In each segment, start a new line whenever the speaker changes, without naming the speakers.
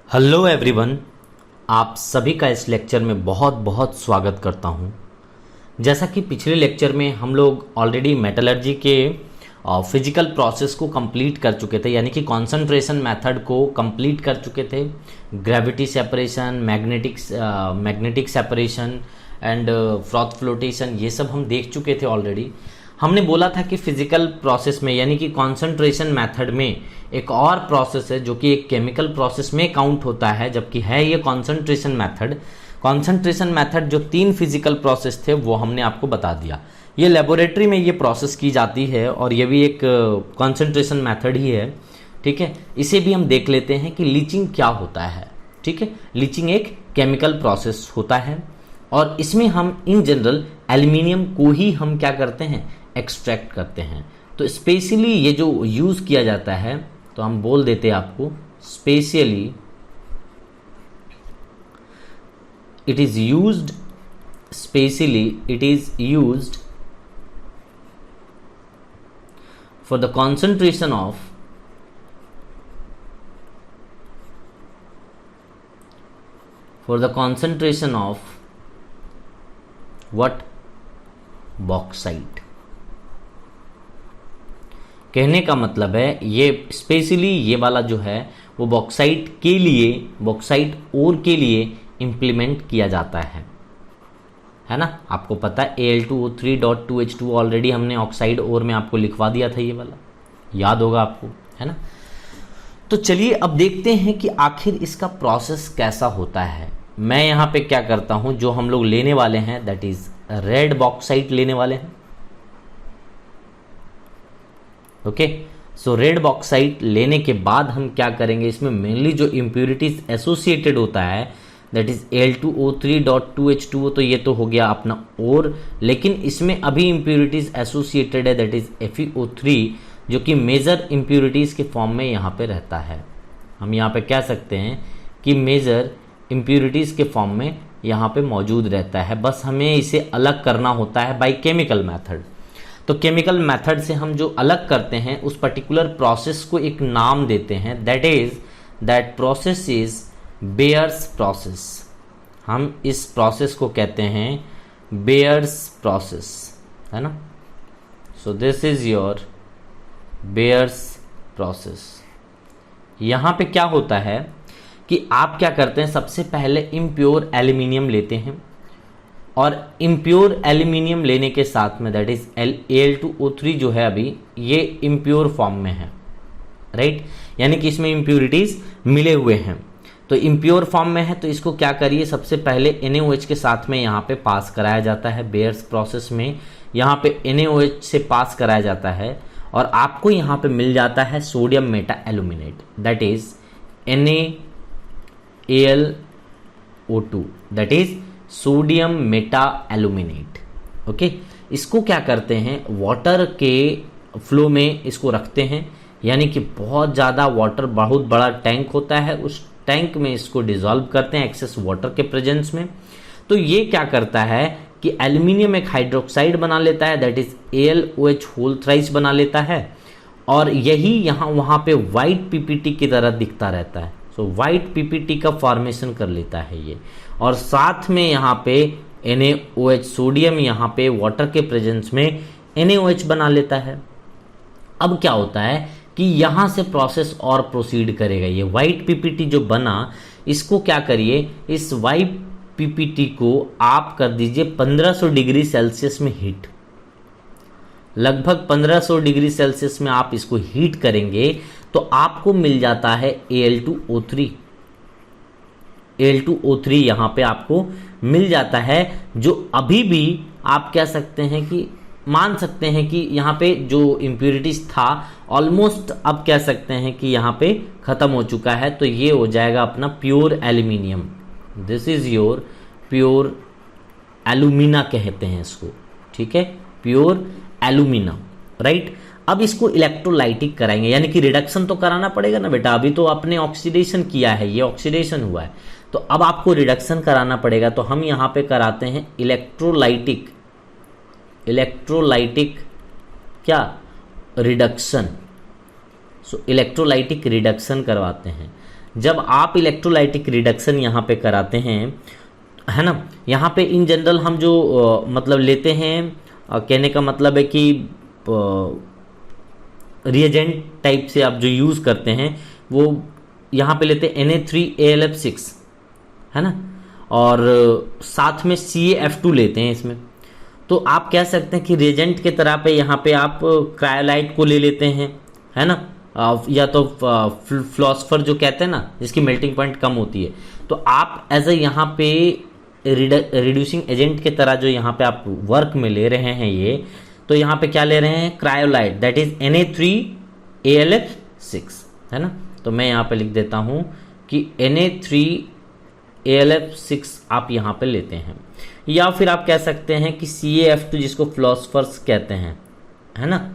Hello everyone, आप सभी का इस लेक्चर में बहुत बहुत स्वागत करता हूं। जैसा कि पिछले लेक्चर में हम लोग ऑलरेडी मेटलर्जी के फिजिकल प्रोसेस को कंप्लीट कर चुके थे, यानी कि कंसंट्रेशन मेथड को कंप्लीट कर चुके थे। Gravity separation, magnetic separation and froth flotation, ये सब हम देख चुके थे ऑलरेडी। हमने बोला था कि फिजिकल प्रोसेस में यानी कि कंसंट्रेशन मेथड में एक और प्रोसेस है जो कि एक केमिकल प्रोसेस में काउंट होता है, जबकि है ये कंसंट्रेशन मेथड। कंसंट्रेशन मेथड जो 3 फिजिकल प्रोसेस थे वो हमने आपको बता दिया। ये लेबोरेटरी में ये प्रोसेस की जाती है और ये भी एक कंसंट्रेशन मेथड ही है। ठीक है, इसे भी हम देख लेते हैं कि लीचिंग क्या होता है। ठीक है, लीचिंग एक केमिकल प्रोसेस होता है और इसमें हम इन जनरल एल्यूमिनियम को ही हम क्या करते हैं, एक्सट्रैक्ट करते हैं। तो स्पेशली ये जो यूज किया जाता है तो हम बोल देते हैं आपको specially it is used for the concentration of what? Bauxite. कहने का मतलब है ये स्पेशली ये वाला जो है वो बॉक्साइट ओर के लिए इंप्लीमेंट किया जाता है ना। आपको पता है Al2O3.2H2 ऑलरेडी हमने ऑक्साइड ओर में आपको लिखवा दिया था, ये वाला याद होगा आपको, है ना। तो चलिए अब देखते हैं कि आखिर इसका प्रोसेस कैसा होता है। मैं यहाँ पे क्या करता हूँ, जो हम लोग लेने वाले हैं दैट इज रेड बॉक्साइट लेने वाले हैं। ओके, सो रेड बॉक्साइट लेने के बाद हम क्या करेंगे, इसमें मेनली जो इम्प्यूरिटीज एसोसिएटेड होता है दैट इज Al2O3.2H2O, तो ये तो हो गया अपना और, लेकिन इसमें अभी इम्प्यूरिटीज एसोसिएटेड है दैट इज FeO3, जो कि मेजर इम्प्यूरिटीज के फॉर्म में यहाँ पे रहता है। हम यहाँ पे कह सकते हैं कि मेजर इम्प्यूरिटीज के फॉर्म में यहाँ पे मौजूद रहता है। बस हमें इसे अलग करना होता है बाय केमिकल मेथड। तो केमिकल मेथड से हम जो अलग करते हैं उस पर्टिकुलर प्रोसेस को एक नाम देते हैं, that process is bears process. हम इस प्रोसेस को कहते हैं बेयर्स प्रोसेस, है ना। So this is your bears process. यहाँ पे क्या होता है कि आप क्या करते हैं, सबसे पहले इम्प्योर एल्यूमिनियम लेते हैं और इम्प्योर एल्यूमिनियम लेने के साथ में दैट इज Al2O3 जो है अभी ये इम्प्योर फॉर्म में है, राइट, यानी कि इसमें इम्प्योरिटीज मिले हुए हैं। तो इम्प्योर फॉर्म में है तो इसको क्या करिए, सबसे पहले NaOH के साथ में यहाँ पे पास कराया जाता है। बेयर्स प्रोसेस में यहाँ पे NaOH से पास कराया जाता है और आपको यहाँ पे मिल जाता है sodium Meta aluminate that is NaAlO2, that is sodium Meta aluminate. Okay, इसको क्या करते हैं, वाटर के फ्लो में इसको रखते हैं, यानी कि बहुत ज़्यादा वाटर, बहुत बड़ा टैंक होता है, उस टैंक में इसको डिसॉल्व करते हैं एक्सेस वाटर के प्रेजेंस में। तो ये क्या करता है कि एल्यूमिनियम एक हाइड्रोक्साइड बना लेता है that is AlOH whole thrice बना लेता है और यही यहाँ वहाँ पे वाइट PPT की तरह दिखता रहता है। सो वाइट PPT का फॉर्मेशन कर लेता है ये, और साथ में यहाँ पे NaOH सोडियम यहाँ पे वाटर के प्रेजेंस में NaOH बना लेता है। अब क्या होता है कि यहाँ से प्रोसेस और प्रोसीड करेगा। ये वाइट PPT जो बना, इसको क्या करिए, इस वाइट PPT को आप कर दीजिए 1500 डिग्री सेल्सियस में हीट। लगभग 1500 डिग्री सेल्सियस में आप इसको हीट करेंगे तो आपको मिल जाता है Al2O3 यहाँ पे आपको मिल जाता है, जो अभी भी आप कह सकते हैं कि मान सकते हैं कि यहाँ पे जो इम्प्यूरिटीज था ऑलमोस्ट अब कह सकते हैं कि यहाँ पे खत्म हो चुका है। तो ये हो जाएगा अपना pure aluminium. This is your pure alumina कहते हैं इसको, ठीक है, प्योर एल्यूमिना, राइट। अब इसको इलेक्ट्रोलाइटिक कराएंगे, यानी कि रिडक्शन तो कराना पड़ेगा ना बेटा, अभी तो आपने ऑक्सीडेशन किया है, ये ऑक्सीडेशन हुआ है, तो अब आपको रिडक्शन कराना पड़ेगा। तो हम यहाँ पे कराते हैं इलेक्ट्रोलाइटिक क्या, रिडक्शन। सो इलेक्ट्रोलाइटिक रिडक्शन करवाते हैं। जब आप इलेक्ट्रोलाइटिक रिडक्शन यहाँ पे कराते हैं, है ना, यहाँ पे इन जनरल हम जो मतलब लेते हैं, कहने का मतलब है कि रिएजेंट टाइप से आप जो यूज़ करते हैं वो यहाँ पे लेते हैं Na3AlF6, है ना, और साथ में CaF2 लेते हैं इसमें। तो आप कह सकते हैं कि रिएजेंट के तरह पे यहाँ पे आप क्रायोलाइट को ले लेते हैं, है ना, या तो फ्लॉस्फर जो कहते हैं ना, जिसकी मेल्टिंग पॉइंट कम होती है, तो आप एज ए यहाँ पे रिड्यूसिंग एजेंट के तरह जो यहाँ पे आप वर्क में ले रहे हैं ये, तो यहाँ पे क्या ले रहे हैं, क्रायोलाइट, दैट इज Na3AlF6, है ना। तो मैं यहाँ पे लिख देता हूँ कि Na3AlF6 आप यहाँ पे लेते हैं, या फिर आप कह सकते हैं कि CaF2 जिसको फ्लॉस्फर्स कहते हैं, है ना,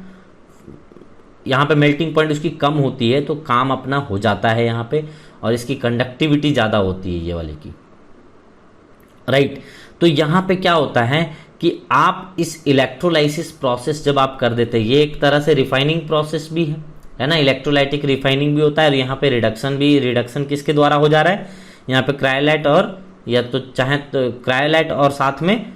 यहाँ पे मेल्टिंग पॉइंट उसकी कम होती है तो काम अपना हो जाता है यहाँ पे, और इसकी कंडक्टिविटी ज़्यादा होती है ये वाले की, राइट। तो यहाँ पे क्या होता है कि आप इस इलेक्ट्रोलाइसिस प्रोसेस जब आप कर देते हैं, ये एक तरह से रिफाइनिंग प्रोसेस भी है ना, इलेक्ट्रोलाइटिक रिफाइनिंग भी होता है, और यहाँ पे रिडक्शन भी, रिडक्शन किसके द्वारा हो जा रहा है, यहाँ पे क्रायोलाइट और, या तो चाहे तो क्रायोलाइट और साथ में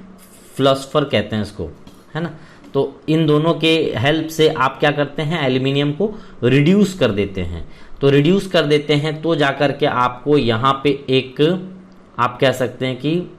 फ्लॉस्फर कहते हैं इसको, है ना। तो इन दोनों के हेल्प से आप क्या करते हैं, एल्यूमिनियम को रिड्यूस कर देते हैं। तो रिड्यूस कर देते हैं तो जाकर के आपको यहाँ पे एक, आप कह सकते हैं कि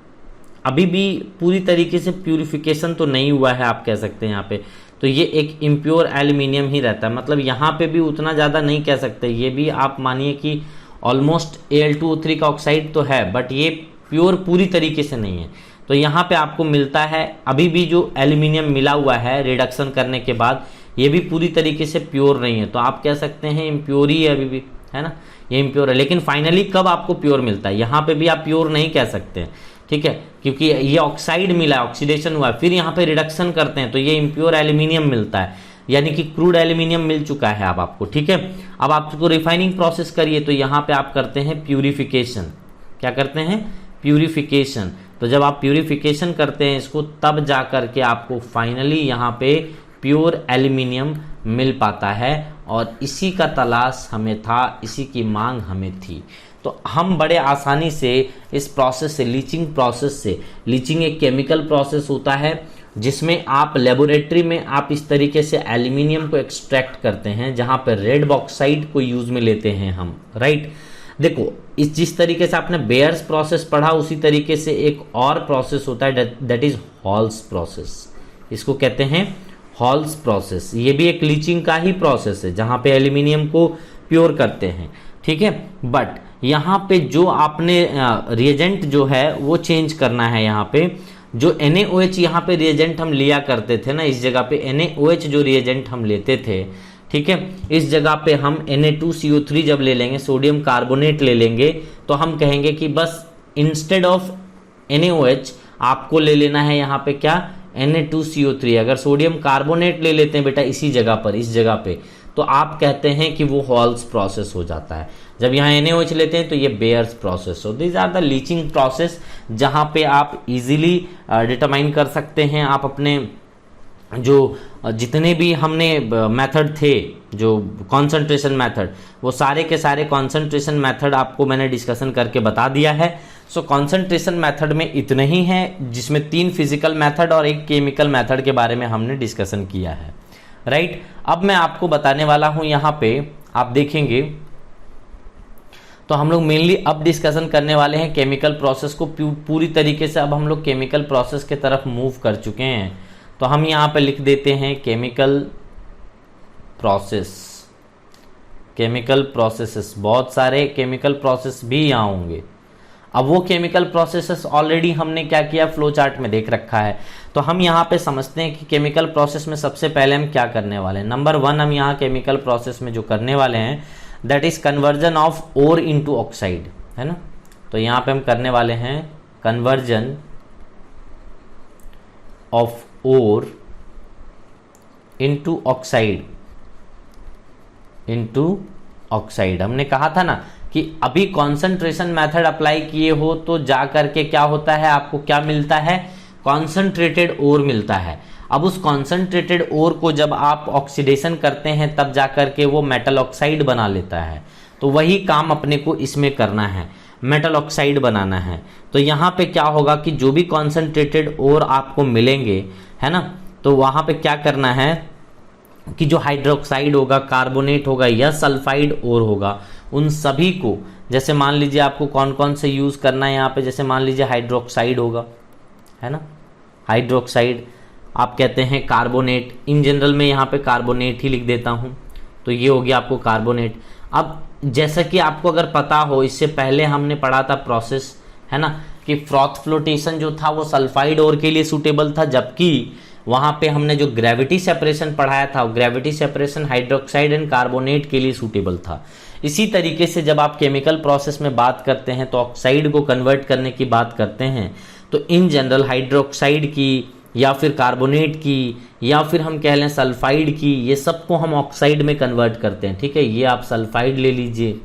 अभी भी पूरी तरीके से प्यूरिफिकेशन तो नहीं हुआ है, आप कह सकते हैं यहाँ पे, तो ये एक इम्प्योर एल्यूमिनियम ही रहता है, मतलब यहाँ पे भी उतना ज़्यादा नहीं कह सकते, ये भी आप मानिए कि ऑलमोस्ट Al2O3 का ऑक्साइड तो है, बट ये प्योर पूरी तरीके से नहीं है। तो यहाँ पे आपको मिलता है अभी भी जो एल्यूमिनियम मिला हुआ है रिडक्शन करने के बाद, ये भी पूरी तरीके से प्योर नहीं है, तो आप कह सकते हैं इम्प्योर ही है अभी भी, है ना, ये इम्प्योर है। लेकिन फाइनली कब आपको प्योर मिलता है, यहाँ पे भी आप प्योर नहीं कह सकते हैं, ठीक है, क्योंकि ये ऑक्साइड मिला है, ऑक्सीडेशन हुआ है, फिर यहाँ पे रिडक्शन करते हैं तो ये इम्प्योर एल्यूमिनियम मिलता है, यानी कि क्रूड एल्यूमिनियम मिल चुका है अब आपको, ठीक है। अब आप इसको रिफाइनिंग प्रोसेस करिए, तो यहाँ पे आप करते हैं प्यूरिफिकेशन, क्या करते हैं, प्यूरिफिकेशन। तो जब आप प्यूरिफिकेशन करते हैं इसको, तब जा कर के आपको फाइनली यहाँ पे प्योर एल्यूमिनियम मिल पाता है, और इसी का तलाश हमें था, इसी की मांग हमें थी। तो हम बड़े आसानी से इस प्रोसेस से, लीचिंग प्रोसेस से, लीचिंग एक केमिकल प्रोसेस होता है जिसमें आप लेबोरेटरी में आप इस तरीके से एल्यूमिनियम को एक्सट्रैक्ट करते हैं, जहां पर रेड बॉक्साइड को यूज में लेते हैं हम, राइट। देखो, इस जिस तरीके से आपने बेयर्स प्रोसेस पढ़ा, उसी तरीके से एक और प्रोसेस होता है, दैट इज हॉल्स प्रोसेस, इसको कहते हैं हॉल्स प्रोसेस। ये भी एक लीचिंग का ही प्रोसेस है, जहां पे एल्यूमिनियम को प्योर करते हैं, ठीक है। बट यहाँ पे जो आपने रिएजेंट जो है वो चेंज करना है। यहाँ पे जो NaOH यहाँ पे रिएजेंट हम लिया करते थे ना, इस जगह पे NaOH जो रिएजेंट हम लेते थे, ठीक है, इस जगह पे हम Na2CO3 जब ले लेंगे, सोडियम कार्बोनेट ले लेंगे, तो हम कहेंगे कि बस इंस्टेड ऑफ NaOH आपको ले लेना है यहाँ पे क्या, Na2CO3। अगर सोडियम कार्बोनेट ले लेते हैं बेटा इसी जगह पर, इस जगह पे, तो आप कहते हैं कि वो हॉल्स प्रोसेस हो जाता है। जब यहाँ NaOH लेते हैं तो ये Bayer's process. So these are the leaching process, जहाँ पे आप इजीली डिटरमाइन कर सकते हैं। आप अपने जो जितने भी हमने मेथड थे, जो कॉन्सेंट्रेशन मेथड, वो सारे के सारे कॉन्सेंट्रेशन मेथड आपको मैंने डिस्कशन करके बता दिया है। सो कॉन्सेंट्रेशन मेथड में इतने ही हैं, जिसमें 3 फिजिकल मेथड और 1 केमिकल मेथड के बारे में हमने डिस्कशन किया है, राइट। अब मैं आपको बताने वाला हूं, यहाँ पे आप देखेंगे तो हम लोग मेनली अब डिस्कशन करने वाले हैं केमिकल प्रोसेस को। पूरी तरीके से अब हम लोग केमिकल प्रोसेस के तरफ मूव कर चुके हैं। तो हम यहाँ पे लिख देते हैं केमिकल प्रोसेस, केमिकल प्रोसेसेस, बहुत सारे केमिकल प्रोसेस भी यहाँ होंगे। अब वो केमिकल प्रोसेसेस ऑलरेडी हमने क्या किया, फ्लो चार्ट में देख रखा है। तो हम यहाँ पे समझते हैं कि केमिकल प्रोसेस में सबसे पहले हम क्या करने वाले हैं। नंबर 1 हम यहाँ केमिकल प्रोसेस में जो करने वाले हैं, that is conversion of ore into oxide, है ना। तो यहाँ पे हम करने वाले हैं conversion of ore into oxide, into oxide. हमने कहा था ना कि अभी कॉन्सेंट्रेशन मेथड अप्लाई किए हो तो जा करके क्या होता है, आपको क्या मिलता है, कॉन्सेंट्रेटेड ओर मिलता है। अब उस कॉन्सेंट्रेटेड ओर को जब आप ऑक्सीडेशन करते हैं, तब जा करके वो मेटल ऑक्साइड बना लेता है। तो वही काम अपने को इसमें करना है, मेटल ऑक्साइड बनाना है। तो यहाँ पे क्या होगा कि जो भी कॉन्सेंट्रेटेड ओर आपको मिलेंगे, है ना, तो वहाँ पे क्या करना है कि जो हाइड्रोक्साइड होगा, कार्बोनेट होगा या सल्फाइड ओर होगा, उन सभी को, जैसे मान लीजिए आपको कौन कौन से यूज़ करना है यहाँ पे, जैसे मान लीजिए हाइड्रोक्साइड होगा, है ना, हाइड्रोक्साइड, आप कहते हैं कार्बोनेट, इन जनरल में यहाँ पे कार्बोनेट ही लिख देता हूँ, तो ये हो गया आपको कार्बोनेट। अब जैसा कि आपको अगर पता हो, इससे पहले हमने पढ़ा था प्रोसेस, है ना, कि फ्रॉथ फ्लोटेशन जो था वो सल्फाइड ओर के लिए सूटेबल था, जबकि वहाँ पे हमने जो ग्रेविटी सेपरेशन पढ़ाया था, gravity separation hydroxide and carbonate के लिए सूटेबल था। इसी तरीके से जब आप केमिकल प्रोसेस में बात करते हैं तो ऑक्साइड को कन्वर्ट करने की बात करते हैं, तो इन जनरल हाइड्रोक्साइड की या फिर कार्बोनेट की या फिर हम कह लें सल्फाइड की, ये सबको हम ऑक्साइड में कन्वर्ट करते हैं। ठीक है, ये आप सल्फाइड ले लीजिए,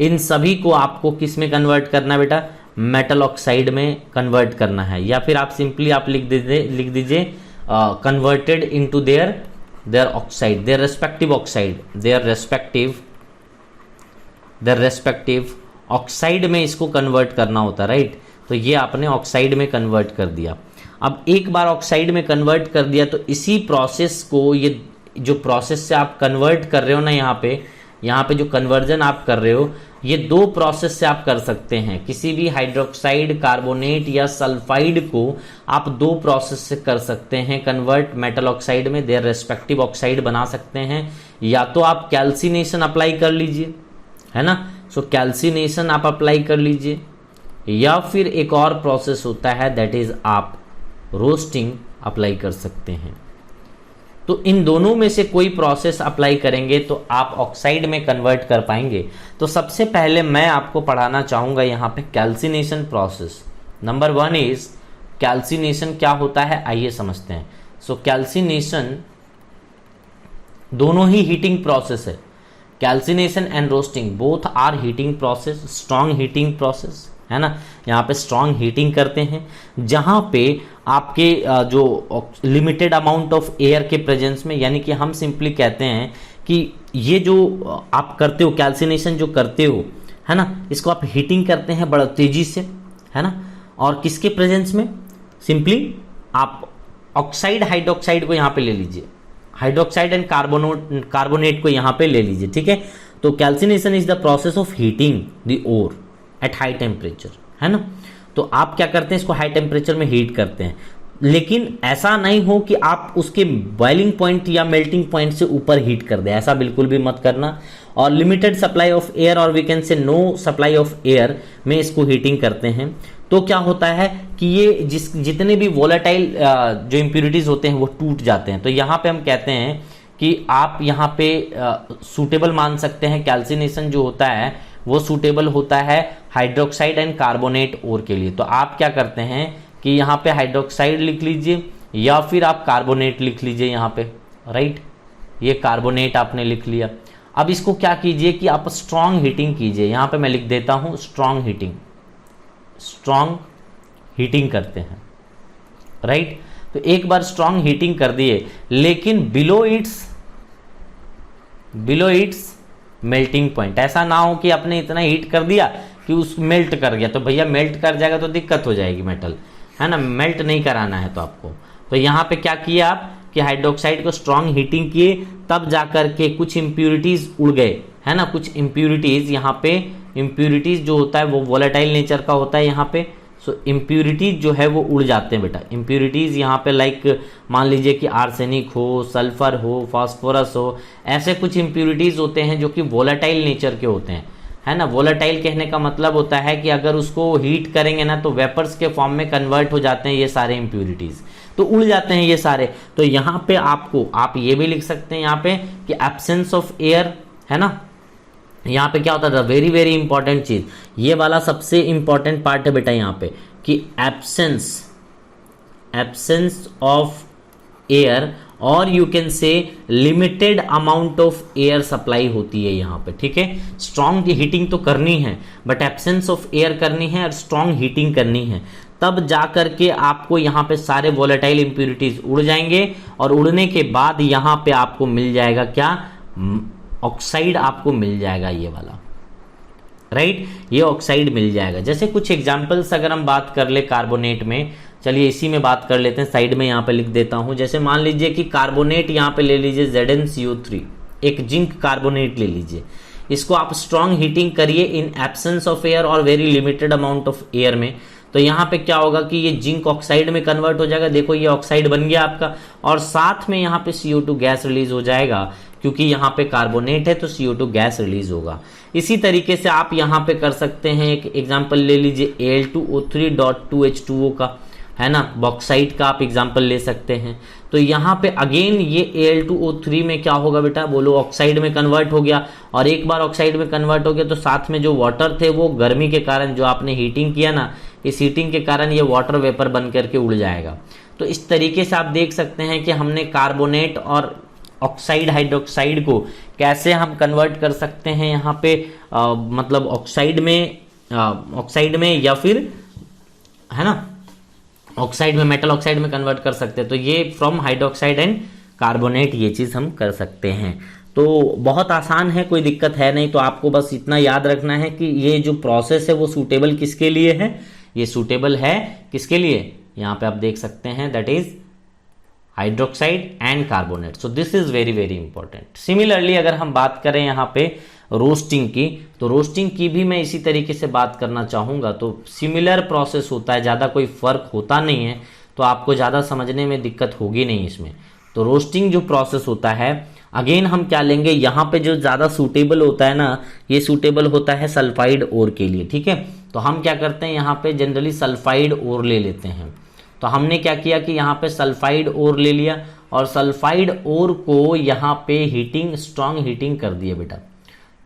इन सभी को आपको किस में कन्वर्ट करना है बेटा, मेटल ऑक्साइड में कन्वर्ट करना है। या फिर आप सिंपली आप लिख दीजिए converted into their oxide, their respective oxide, their respective oxide में इसको कन्वर्ट करना होता है, राइट। तो ये आपने ऑक्साइड में कन्वर्ट कर दिया। अब एक बार ऑक्साइड में कन्वर्ट कर दिया तो इसी प्रोसेस को, ये जो प्रोसेस से आप कन्वर्ट कर रहे हो ना, यहाँ पे जो कन्वर्जन आप कर रहे हो, ये दो प्रोसेस से आप कर सकते हैं। किसी भी हाइड्रोक्साइड, कार्बोनेट या सल्फाइड को आप दो प्रोसेस से कर सकते हैं कन्वर्ट मेटल ऑक्साइड में, देयर रेस्पेक्टिव ऑक्साइड बना सकते हैं। या तो आप कैल्सिनेशन अप्लाई कर लीजिए, है ना, सो कैल्सिनेशन आप अप्लाई कर लीजिए, या फिर एक और प्रोसेस होता है दैट इज आप रोस्टिंग अप्लाई कर सकते हैं। तो इन दोनों में से कोई प्रोसेस अप्लाई करेंगे तो आप ऑक्साइड में कन्वर्ट कर पाएंगे। तो सबसे पहले मैं आपको पढ़ाना चाहूंगा यहाँ पे calcination process. Number 1 is calcination क्या होता है, आइए समझते हैं। सो कैल्सिनेशन दोनों ही हीटिंग प्रोसेस है, calcination and roasting both are heating process, strong heating process, है ना। यहाँ पे स्ट्रॉन्ग हीटिंग करते हैं, जहां पे आपके जो लिमिटेड अमाउंट ऑफ एयर के प्रेजेंस में, यानी कि हम सिंपली कहते हैं कि ये जो आप करते हो कैल्सिनेशन जो करते हो, है ना, इसको आप हीटिंग करते हैं बड़ा तेजी से, है ना, और किसके प्रेजेंस में, सिंपली आप ऑक्साइड हाइड्रोक्साइड को यहाँ पे ले लीजिए, हाइड्रोक्साइड एंड कार्बोनेट को यहाँ पे ले लीजिए, ठीक है। तो calcination is the process of heating the ore at high temperature, है ना। तो आप क्या करते हैं, इसको हाई टेम्परेचर में हीट करते हैं, लेकिन ऐसा नहीं हो कि आप उसके बॉइलिंग पॉइंट या मेल्टिंग पॉइंट से ऊपर हीट कर दें, ऐसा बिल्कुल भी मत करना। और लिमिटेड सप्लाई ऑफ एयर और we can say no supply of air में इसको हीटिंग करते हैं। तो क्या होता है कि ये जितने भी वोलेटाइल जो इम्प्यूरिटीज होते हैं वो टूट जाते हैं। तो यहाँ पे हम कहते हैं कि आप यहाँ पे सूटेबल मान सकते हैं, कैल्सिनेशन जो होता है वो सूटेबल होता है हाइड्रोक्साइड एंड कार्बोनेट ओर के लिए। तो आप क्या करते हैं कि यहाँ पे हाइड्रोक्साइड लिख लीजिए या फिर आप कार्बोनेट लिख लीजिए यहाँ पे, राइट। ये कार्बोनेट आपने लिख लिया। अब इसको क्या कीजिए कि आप स्ट्रॉन्ग हीटिंग कीजिए, यहाँ पे मैं लिख देता हूँ स्ट्रॉन्ग हीटिंग करते हैं, राइट। तो एक बार स्ट्रॉन्ग हीटिंग कर दिए, लेकिन बिलो इट्स मेल्टिंग पॉइंट, ऐसा ना हो कि आपने इतना हीट कर दिया कि उस मेल्ट कर गया। तो भैया मेल्ट कर जाएगा तो दिक्कत हो जाएगी मेटल, है ना, मेल्ट नहीं कराना है तो आपको। तो यहाँ पे क्या किया आप कि हाइड्रोक्साइड को स्ट्रॉन्ग हीटिंग किए, तब जाकर के कुछ इंप्यूरिटीज उड़ गए, है ना। कुछ इंप्यूरिटीज यहाँ पे, इंप्यूरिटीज जो होता है वो वोलेटाइल नेचर का होता है यहाँ पे। सो इम्प्यूरिटीज जो है वो उड़ जाते हैं बेटा। इम्प्यूरिटीज यहाँ पे लाइक मान लीजिए कि आर्सेनिक हो, सल्फर हो, फास्फोरस हो, ऐसे कुछ इम्प्यूरिटीज होते हैं जो कि वोलेटाइल नेचर के होते हैं, है ना। वोलेटाइल कहने का मतलब होता है कि अगर उसको हीट करेंगे ना तो वेपर्स के फॉर्म में कन्वर्ट हो जाते हैं ये सारे इम्प्यूरिटीज, तो उड़ जाते हैं ये सारे। तो यहाँ पे आपको आप ये भी लिख सकते हैं यहाँ पे कि एब्सेंस ऑफ एयर, है ना। यहाँ पे क्या होता था, वेरी वेरी इंपॉर्टेंट चीज, ये वाला सबसे इंपॉर्टेंट पार्ट है बेटा यहाँ पे, कि एब्सेंस ऑफ एयर और you can say limited amount of air supply होती है यहाँ पे, ठीक है। स्ट्रॉन्ग हीटिंग तो करनी है बट एब्सेंस ऑफ एयर करनी है और स्ट्रॉन्ग हीटिंग करनी है, तब जा करके आपको यहाँ पे सारे वोलेटाइल इंप्यूरिटीज उड़ जाएंगे। और उड़ने के बाद यहाँ पे आपको मिल जाएगा क्या, ऑक्साइड आपको मिल जाएगा, ये वाला, राइट, ये ऑक्साइड मिल जाएगा। जैसे कुछ एग्जांपल्स अगर हम बात कर ले कार्बोनेट में, चलिए इसी में बात कर लेते हैं, साइड में यहाँ पे लिख देता हूँ। जैसे मान लीजिए कि कार्बोनेट यहाँ पे ले लीजिए ZnCO3, एक जिंक कार्बोनेट ले लीजिए, इसको आप स्ट्रॉन्ग हीटिंग करिए इन एब्सेंस ऑफ एयर और very limited amount of air में, तो यहाँ पे क्या होगा कि ये जिंक ऑक्साइड में कन्वर्ट हो जाएगा। देखो ये ऑक्साइड बन गया आपका, और साथ में यहाँ पे CO2 गैस रिलीज हो जाएगा, क्योंकि यहाँ पे कार्बोनेट है तो CO2 गैस रिलीज होगा। इसी तरीके से आप यहाँ पे कर सकते हैं, एक एग्जांपल ले लीजिए Al2O3.2H2O का, है ना, बॉक्साइट का आप एग्जांपल ले सकते हैं। तो यहाँ पे अगेन ये Al2O3 में क्या होगा बेटा, बोलो, ऑक्साइड में कन्वर्ट हो गया, और एक बार ऑक्साइड में कन्वर्ट हो गया तो साथ में जो वाटर थे वो गर्मी के कारण, जो आपने हीटिंग किया ना, इस हीटिंग के कारण ये वाटर वेपर बन करके उड़ जाएगा। तो इस तरीके से आप देख सकते हैं कि हमने कार्बोनेट और ऑक्साइड हाइड्रोक्साइड को कैसे हम कन्वर्ट कर सकते हैं यहाँ पे, मतलब ऑक्साइड में या फिर, है ना, ऑक्साइड में, मेटल ऑक्साइड में कन्वर्ट कर सकते हैं। तो ये फ्रॉम हाइड्रोक्साइड एंड कार्बोनेट ये चीज़ हम कर सकते हैं। तो बहुत आसान है, कोई दिक्कत है नहीं। तो आपको बस इतना याद रखना है कि ये जो प्रोसेस है वो सूटेबल किसके लिए है, ये सूटेबल है किसके लिए, यहाँ पे आप देख सकते हैं, that is hydroxide and carbonate. So this is very very important. Similarly अगर हम बात करें यहाँ पे रोस्टिंग की, तो रोस्टिंग की भी मैं इसी तरीके से बात करना चाहूँगा। तो सिमिलर प्रोसेस होता है, ज़्यादा कोई फर्क होता नहीं है, तो आपको ज़्यादा समझने में दिक्कत होगी नहीं इसमें। तो रोस्टिंग जो प्रोसेस होता है, अगेन हम क्या लेंगे, यहाँ पे जो ज़्यादा सूटेबल होता है ना, ये सूटेबल होता है सल्फाइड ओर के लिए, ठीक है। तो हम क्या करते हैं, यहाँ पे जनरली सल्फाइड ओर ले लेते हैं। तो हमने क्या किया कि यहाँ पे सल्फाइड ओर ले लिया, और सल्फाइड ओर को यहाँ पे हीटिंग, स्ट्रॉन्ग हीटिंग कर दिए बेटा।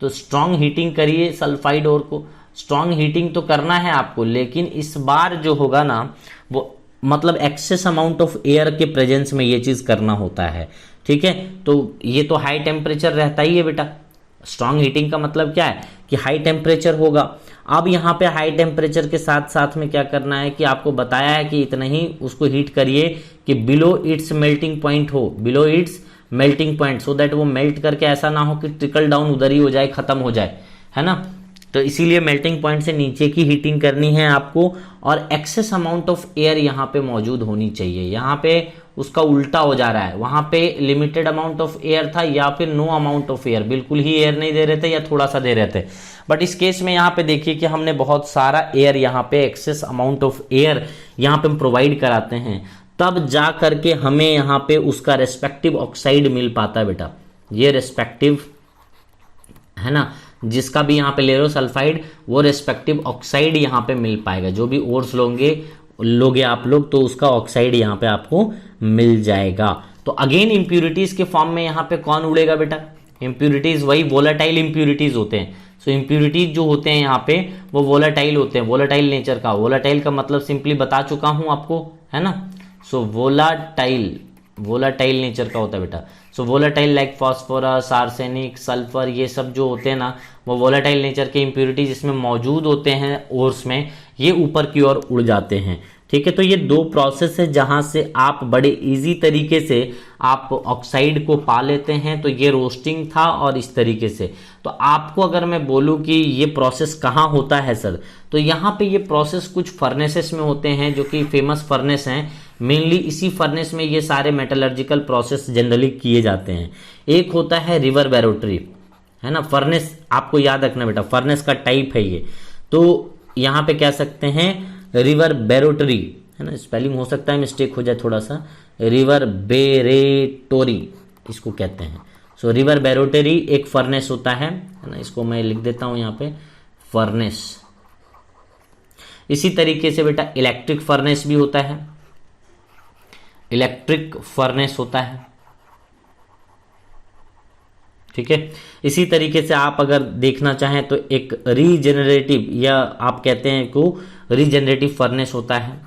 तो स्ट्रॉन्ग हीटिंग करिए सल्फाइड ओर को, स्ट्रॉन्ग हीटिंग तो करना है आपको, लेकिन इस बार जो होगा ना वो मतलब एक्सेस अमाउंट ऑफ एयर के प्रेजेंस में ये चीज करना होता है, ठीक है। तो ये तो हाई टेम्परेचर रहता ही है बेटा। स्ट्रॉन्ग हीटिंग का मतलब क्या है कि हाई टेम्परेचर होगा। अब यहाँ पे हाई टेम्परेचर के साथ साथ में क्या करना है कि आपको बताया है कि इतना ही उसको हीट करिए कि बिलो इट्स मेल्टिंग पॉइंट हो, below it's melting point, so that वो मेल्ट करके ऐसा ना हो कि ट्रिकल डाउन उधर ही हो जाए, खत्म हो जाए, है ना। तो इसीलिए मेल्टिंग पॉइंट से नीचे की हीटिंग करनी है आपको, और एक्सेस अमाउंट ऑफ एयर यहाँ पे मौजूद होनी चाहिए। यहाँ पे उसका उल्टा हो जा रहा है, वहां पे लिमिटेड अमाउंट ऑफ एयर था या फिर नो अमाउंट ऑफ एयर, बिल्कुल ही एयर नहीं दे रहे थे या थोड़ा सा दे रहे थे। बट इस केस में यहाँ पे देखिए कि हमने बहुत सारा एयर, यहाँ पे एक्सेस अमाउंट ऑफ एयर यहाँ पे हम प्रोवाइड कराते हैं, तब जा करके हमें यहाँ पे उसका रेस्पेक्टिव ऑक्साइड मिल पाता है बेटा। ये रेस्पेक्टिव, है ना, जिसका भी यहाँ पे ले रहे हो सल्फाइड, वो रेस्पेक्टिव ऑक्साइड यहाँ पे मिल पाएगा। जो भी ओर्स लोगे आप लोग, तो उसका ऑक्साइड यहाँ पे आपको मिल जाएगा। तो अगेन इंप्यूरिटीज के फॉर्म में यहाँ पे कौन उड़ेगा बेटा, इंप्यूरिटीज वही वोलेटाइल इंप्यूरिटीज होते हैं। सो इंप्यूरिटीज जो होते हैं यहाँ पे वो वोलेटाइल होते हैं, वोलेटाइल नेचर का। वोलेटाइल का मतलब सिंपली बता चुका हूं आपको, है ना। सो वोलाटाइल नेचर का होता है बेटा। So volatile like phosphorus, arsenic, sulphur, ये सब जो होते हैं ना, वो वोलाटाइल नेचर के इंप्यूरिटीज इसमें मौजूद होते हैं ओर्स में, ये ऊपर की ओर उड़ जाते हैं, ठीक है। तो ये दो प्रोसेस है जहां से आप बड़े इजी तरीके से आप ऑक्साइड को पा लेते हैं। तो ये रोस्टिंग था, और इस तरीके से। तो आपको अगर मैं बोलूं कि ये प्रोसेस कहाँ होता है सर, तो यहाँ पे ये प्रोसेस कुछ फर्नेसेस में होते हैं, जो कि फेमस फर्नेस हैं। मेनली इसी फर्नेस में ये सारे मेटलर्जिकल प्रोसेस जनरली किए जाते हैं। एक होता है रिवर बैरोटरी, है ना, फर्नेस आपको याद रखना बेटा, फर्नेस का टाइप है ये। तो यहाँ पे कह सकते हैं रिवर बैरोटरी, है ना, स्पेलिंग हो सकता है मिस्टेक हो जाए थोड़ा सा, रिवर बेरेटोरी इसको कहते हैं। सो रिवर बैरोटरी एक फर्नेस होता है ना, इसको मैं लिख देता हूं यहाँ पे, फर्नेस। इसी तरीके से बेटा इलेक्ट्रिक फर्नेस भी होता है, इलेक्ट्रिक फर्नेस होता है, ठीक है। इसी तरीके से आप अगर देखना चाहें तो एक रीजेनरेटिव, या आप कहते हैं को रीजेनरेटिव फर्नेस होता है,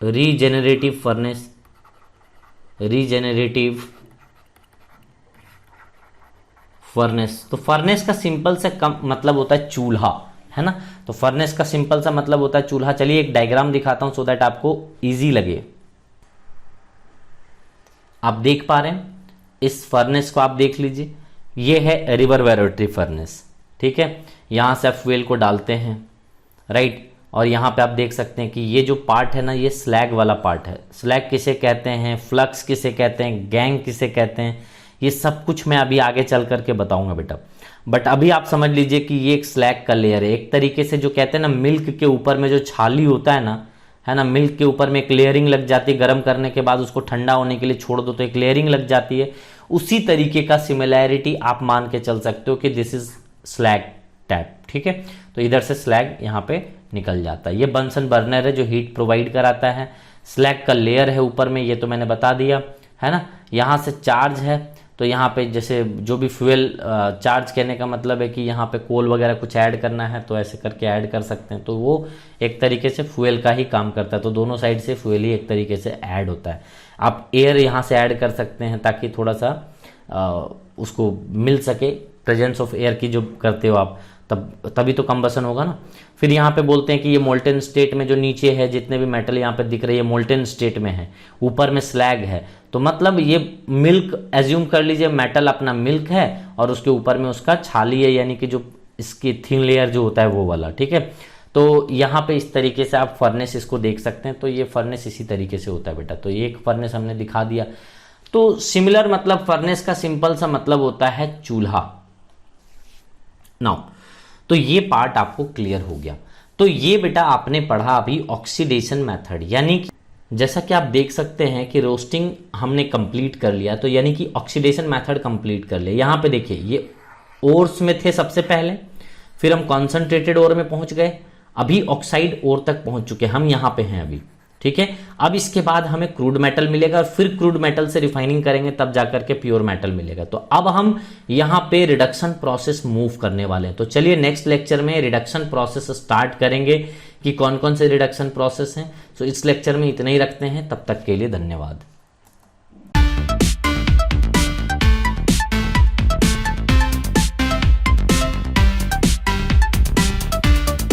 रीजेनरेटिव फर्नेस, रीजेनरेटिव फर्नेस। तो फर्नेस का सिंपल से कम मतलब होता है चूल्हा, है ना। तो फर्नेस का सिंपल सा मतलब होता है चूल्हा। चलिए एक डायग्राम दिखाता हूं सो दैट आपको इजी लगे। आप देख पा रहे हैं इस फर्नेस को, आप देख लीजिए, ये है रिवर्बरेटरी फर्नेस, ठीक है। यहाँ से आप फ्यूल को डालते हैं, राइट, और यहाँ पे आप देख सकते हैं कि ये जो पार्ट है ना, ये स्लैग वाला पार्ट है। स्लैग किसे कहते हैं, फ्लक्स किसे कहते हैं, गैंग किसे कहते हैं, ये सब कुछ मैं अभी आगे चल करके बताऊंगा बेटा। बट अभी आप समझ लीजिए कि ये एक स्लैग का लेयर है, एक तरीके से जो कहते हैं ना मिल्क के ऊपर में जो छाली होता है ना, मिल्क के ऊपर में एक लेयरिंग लग जाती है, गर्म करने के बाद उसको ठंडा होने के लिए छोड़ दो तो एक लेयरिंग लग जाती है। उसी तरीके का सिमिलैरिटी आप मान के चल सकते हो कि दिस इज स्लैग टैप, ठीक है। तो इधर से स्लैग यहाँ पे निकल जाता है। ये बंसन बर्नर है जो हीट प्रोवाइड कराता है। स्लैग का लेयर है ऊपर में, ये तो मैंने बता दिया है ना। यहाँ से चार्ज है, तो यहाँ पे जैसे जो भी फ्यूल, चार्ज कहने का मतलब है कि यहाँ पे कोल वगैरह कुछ ऐड करना है तो ऐसे करके ऐड कर सकते हैं, तो वो एक तरीके से फ्यूल का ही काम करता है। तो दोनों साइड से फ्यूल ही एक तरीके से ऐड होता है। आप एयर यहाँ से ऐड कर सकते हैं ताकि थोड़ा सा उसको मिल सके, प्रेजेंस ऑफ एयर की जो करते हो आप, तभी तो कंबसन होगा ना। फिर यहाँ पे बोलते हैं कि ये मोल्टेन स्टेट में जो नीचे है जितने भी मेटल यहाँ पे दिख रहे हैं ये मोल्टेन स्टेट में है, ऊपर में स्लैग है। तो मतलब ये मिल्क एज्यूम कर लीजिए, मेटल अपना मिल्क है और उसके ऊपर में उसका छाली है, यानी कि जो इसकी थिन लेयर जो होता है वो वाला, ठीक है। तो यहाँ पे इस तरीके से आप फर्नेस इसको देख सकते हैं। तो ये फर्नेस इसी तरीके से होता है बेटा। तो ये एक फर्नेस हमने दिखा दिया। तो सिमिलर मतलब फर्नेस का सिंपल सा मतलब होता है चूल्हा। नाउ तो ये पार्ट आपको क्लियर हो गया। तो ये बेटा आपने पढ़ा अभी ऑक्सीडेशन मेथड, यानी कि जैसा कि आप देख सकते हैं कि रोस्टिंग हमने कंप्लीट कर लिया, तो यानी कि ऑक्सीडेशन मेथड कंप्लीट कर लिया। यहाँ पे देखिए ये ओर्स में थे सबसे पहले, फिर हम कॉन्सेंट्रेटेड ओर में पहुंच गए, अभी ऑक्साइड ओर तक पहुंच चुके, हम यहाँ पे हैं अभी, ठीक है। अब इसके बाद हमें क्रूड मेटल मिलेगा और फिर क्रूड मेटल से रिफाइनिंग करेंगे तब जाकर के प्योर मेटल मिलेगा। तो अब हम यहाँ पे रिडक्शन प्रोसेस मूव करने वाले हैं। तो चलिए नेक्स्ट लेक्चर में रिडक्शन प्रोसेस स्टार्ट करेंगे कि कौन कौन से रिडक्शन प्रोसेस हैं। तो इस लेक्चर में इतना ही रखते हैं, तब तक के लिए धन्यवाद।